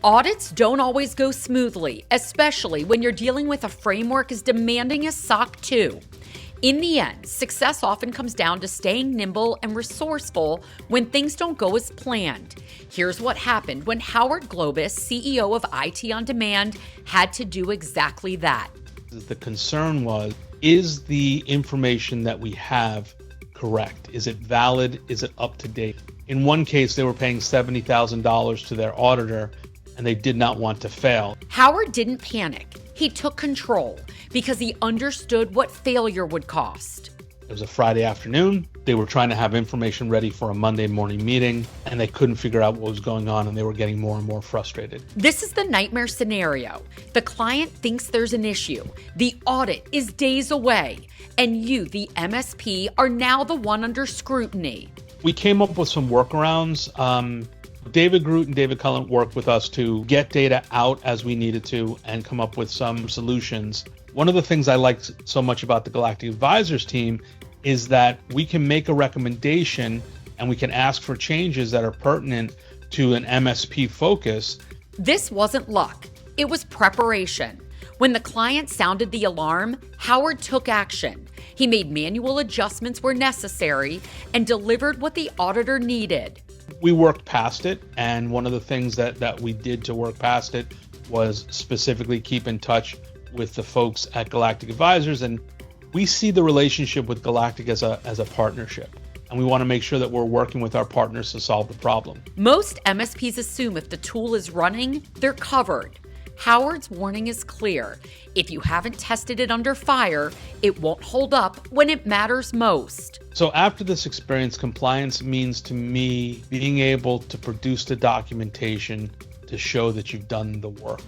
Audits don't always go smoothly, especially when you're dealing with a framework as demanding as SOC 2. In the end, success often comes down to staying nimble and resourceful when things don't go as planned. Here's what happened when Howard Globus, CEO of IT On Demand, had to do exactly that. The concern was, is the information that we have correct? Is it valid? Is it up to date? In one case, they were paying $70,000 to their auditor, and they did not want to fail. Howard didn't panic. He took control because he understood what failure would cost. It was a Friday afternoon. They were trying to have information ready for a Monday morning meeting, and they couldn't figure out what was going on, and they were getting more and more frustrated. This is the nightmare scenario. The client thinks there's an issue. The audit is days away, and you, the MSP, are now the one under scrutiny. We came up with some workarounds. David Groot and David Cullen worked with us to get data out as we needed to and come up with some solutions. One of the things I liked so much about the Galactic Advisors team is that we can make a recommendation and we can ask for changes that are pertinent to an MSP focus. This wasn't luck. It was preparation. When the client sounded the alarm, Howard took action. He made manual adjustments where necessary and delivered what the auditor needed. We worked past it, and one of the things that we did to work past it was specifically keep in touch with the folks at Galactic Advisors, and we see the relationship with Galactic as a partnership, and we want to make sure that we're working with our partners to solve the problem. Most MSPs assume if the tool is running, they're covered. Howard's warning is clear. If you haven't tested it under fire, it won't hold up when it matters most. So after this experience, compliance means to me being able to produce the documentation to show that you've done the work.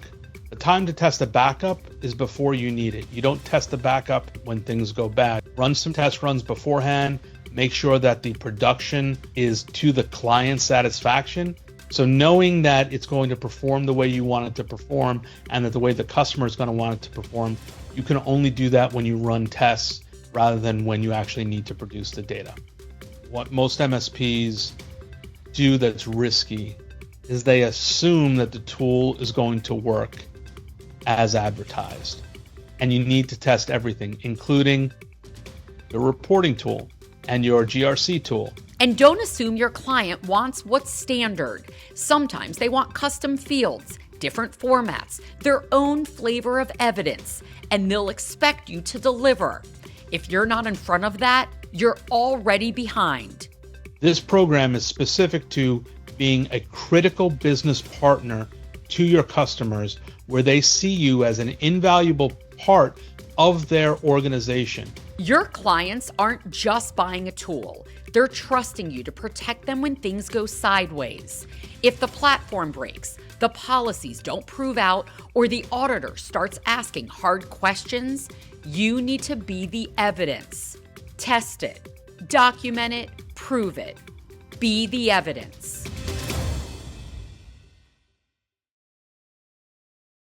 The time to test a backup is before you need it. You don't test the backup when things go bad. Run some test runs beforehand. Make sure that the production is to the client's satisfaction. So knowing that it's going to perform the way you want it to perform and that the way the customer is going to want it to perform, you can only do that when you run tests rather than when you actually need to produce the data. What most MSPs do that's risky is they assume that the tool is going to work as advertised. And you need to test everything, including the reporting tool and your GRC tool. And don't assume your client wants what's standard. Sometimes they want custom fields, different formats, their own flavor of evidence, and they'll expect you to deliver. If you're not in front of that, you're already behind. This program is specific to being a critical business partner to your customers, where they see you as an invaluable part of their organization. Your clients aren't just buying a tool. They're trusting you to protect them when things go sideways. If the platform breaks, the policies don't prove out, or the auditor starts asking hard questions, you need to be the evidence. Test it, document it, prove it. Be the evidence.